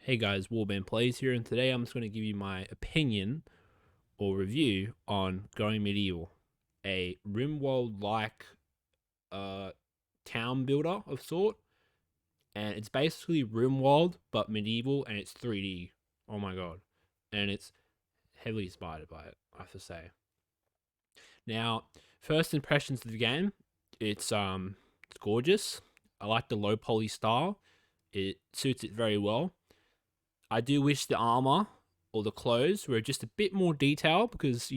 Hey guys, Warband Plays here, and today I'm just going to give you my opinion or review on Going Medieval, a RimWorld-like uh, town builder of sort, and it's basically RimWorld but medieval, and it's 3D. Oh my god, and it's heavily inspired by it, I have to say. Now, first impressions of the game, it's gorgeous. I like the low poly style. It suits it very well. I do wish the armor or the clothes were just a bit more detailed because,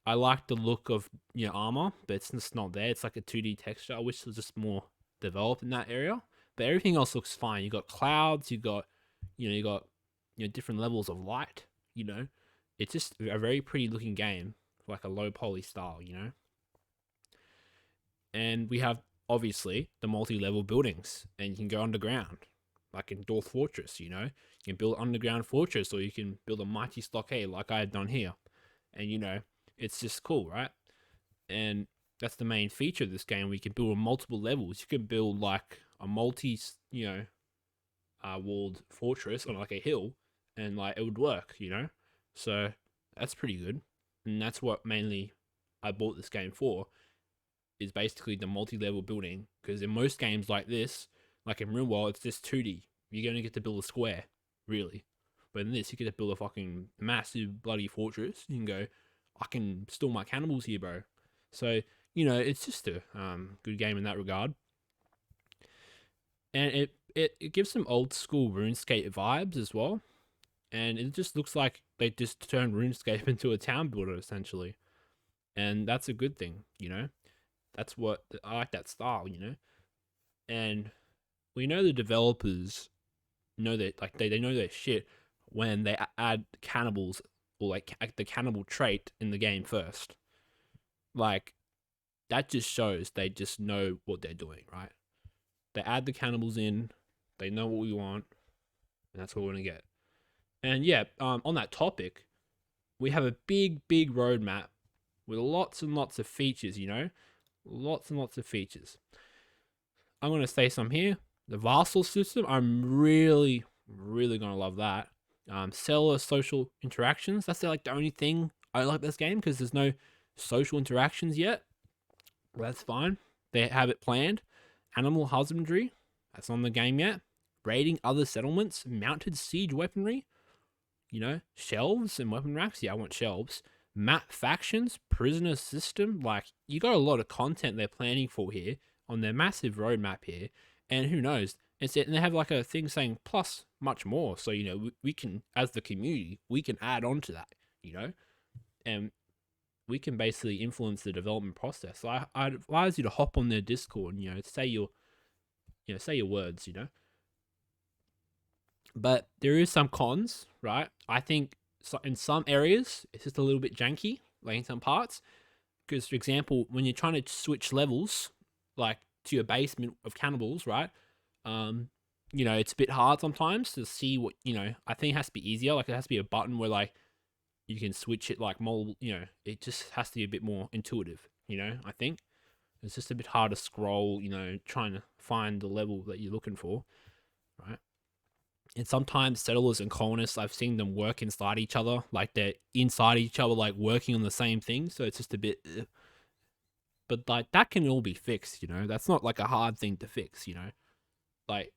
I like the look of armor, but it's just not there. It's like a 2D texture. I wish it was just more developed in that area. But everything else looks fine. You got clouds, you got different levels of light, you know. It's just a very pretty looking game, like a low poly style. And we have obviously the multi-level buildings, and you can go underground like in Dwarf Fortress. You can build an underground fortress, or you can build a mighty stockade like I have done here. And it's just cool, right? And that's the main feature of this game. We can build on multiple levels. You can build like a multi walled fortress on like a hill, and like it would work. So that's pretty good. And that's what mainly I bought this game for, is basically the multi-level building, because in most games like this, like in RimWorld, it's just 2D. You're gonna get to build a square, really. But in this, you get to build a fucking massive bloody fortress. You can go, I can store my cannibals here, bro. So it's just a good game in that regard, and it gives some old school RuneScape vibes as well. And it just looks like they just turned RuneScape into a town builder essentially, and that's a good thing. That's what I like, that style. And we know the developers know that, like, they know their shit when they add cannibals, or like the cannibal trait in the game first. Like, that just shows they just know what they're doing, right? They add the cannibals in, they know what we want, and that's what we're gonna get. And yeah, on that topic, we have a big roadmap with lots and lots of features. Lots and lots of features. I'm gonna say some here. The vassal system, I'm really gonna love that. Cellular social interactions. That's like the only thing I like this game, because there's no social interactions yet. Well, that's fine. They have it planned. Animal husbandry. That's not in the game yet. Raiding other settlements. Mounted siege weaponry. Shelves and weapon racks. Yeah, I want shelves. Map factions. Prisoner system. Like, you got a lot of content they're planning for here on their massive roadmap here. And who knows? And they have like a thing saying plus much more. So, we can, as the community, we can add on to that. And we can basically influence the development process. So I'd advise you to hop on their Discord and, say your words. But there is some cons, right? I think in some areas, it's just a little bit janky, like in some parts. Because, for example, when you're trying to switch levels, like to your basement of cannibals, right? It's a bit hard sometimes to see what, I think it has to be easier. Like, it has to be a button where, like, you can switch it like more, it just has to be a bit more intuitive, I think. It's just a bit hard to scroll, trying to find the level that you're looking for, right? And sometimes settlers and colonists, I've seen them work inside each other, like they're inside each other, like working on the same thing. So it's just a bit, but like that can all be fixed. That's not like a hard thing to fix. Like,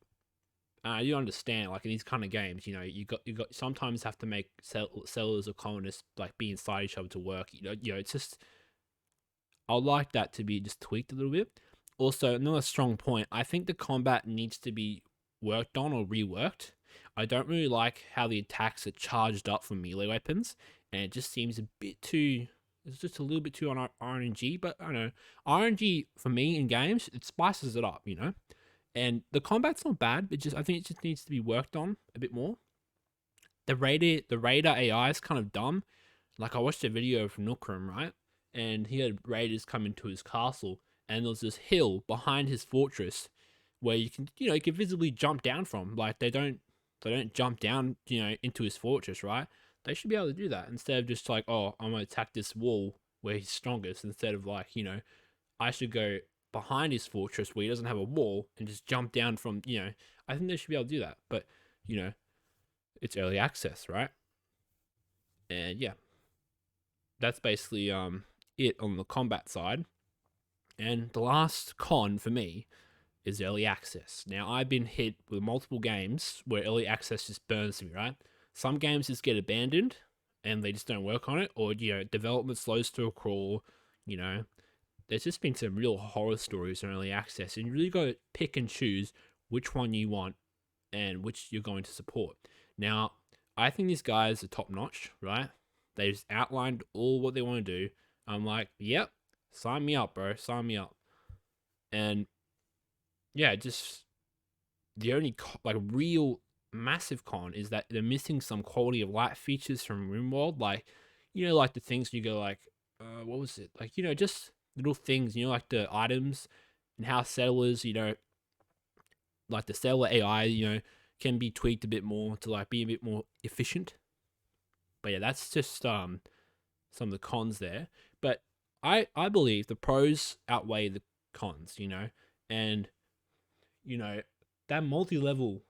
you understand, like in these kind of games, you got sometimes have to make settlers or colonists like be inside each other to work. It's just, I would like that to be just tweaked a little bit. Also, another strong point, I think the combat needs to be worked on or reworked. I don't really like how the attacks are charged up from melee weapons, and it just seems a bit too. It's just a little bit too on RNG, but I don't know. RNG for me in games, it spices it up. And the combat's not bad. I think it just needs to be worked on a bit more. The raider AI is kind of dumb. Like, I watched a video from Nookram, right? And he had raiders come into his castle, and there was this hill behind his fortress where you can visibly jump down from. Like, they don't jump down, into his fortress, right? They should be able to do that instead of just like, oh, I'm gonna attack this wall where he's strongest, instead of like, I should go behind his fortress where he doesn't have a wall and just jump down from. I think they should be able to do that, but you know, it's early access, right? And yeah, that's basically it on the combat side. And the last con for me is early access. Now, I've been hit with multiple games where early access just burns me, right? Some games just get abandoned and they just don't work on it, or, development slows to a crawl, There's just been some real horror stories in early access, and you really got to pick and choose which one you want and which you're going to support. Now, I think these guys are top notch, right? They just outlined all what they want to do. I'm like, yep, sign me up, bro, sign me up. And yeah, just the only real massive con is that they're missing some quality of life features from RimWorld, like like the things you go like, what was it? Like, just little things, like the items and how settlers, like the settler AI, can be tweaked a bit more to like be a bit more efficient. But yeah, that's just some of the cons there. But I believe the pros outweigh the cons, and that multi-level,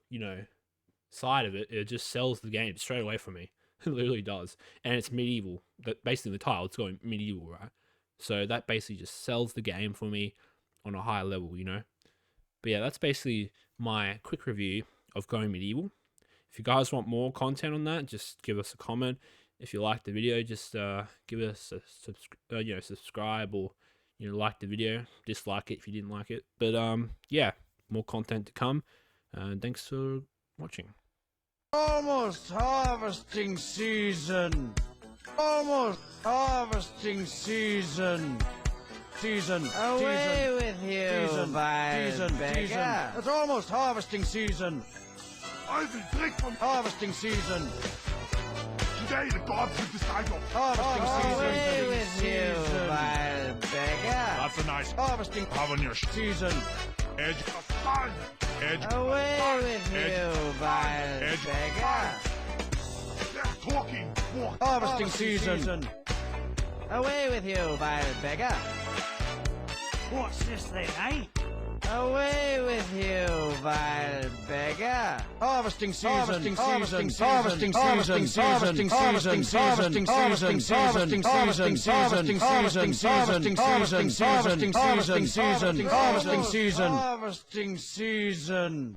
side of it just sells the game straight away for me. It literally does. And it's medieval. But basically the title, it's going medieval, right? So that basically just sells the game for me on a higher level, But yeah, that's basically my quick review of Going Medieval. If you guys want more content on that, just give us a comment. If you like the video, just give us a subscribe, or like the video. Dislike it if you didn't like it. But yeah, more content to come. Thanks for watching. Almost harvesting season. Almost harvesting season. Away with you, vile beggar. It's almost harvesting season. I will drink from Harvesting season. today. The gods will decide your Harvesting Away with you, season. vile beggar. That's a nice Harvesting have on your season. edge of the sun. Edge Away of with edge you, vile edge beggar. Less talking, more Harvesting season. Away with you, vile beggar. What's this then, eh? Away with you, vile beggar. Harvesting season. Harvesting season. Harvesting season. Harvesting season. Harvesting season. Harvesting season. Harvesting season. Harvesting season. Harvesting season. Harvesting season. Harvesting season. Harvesting season. Harvesting season.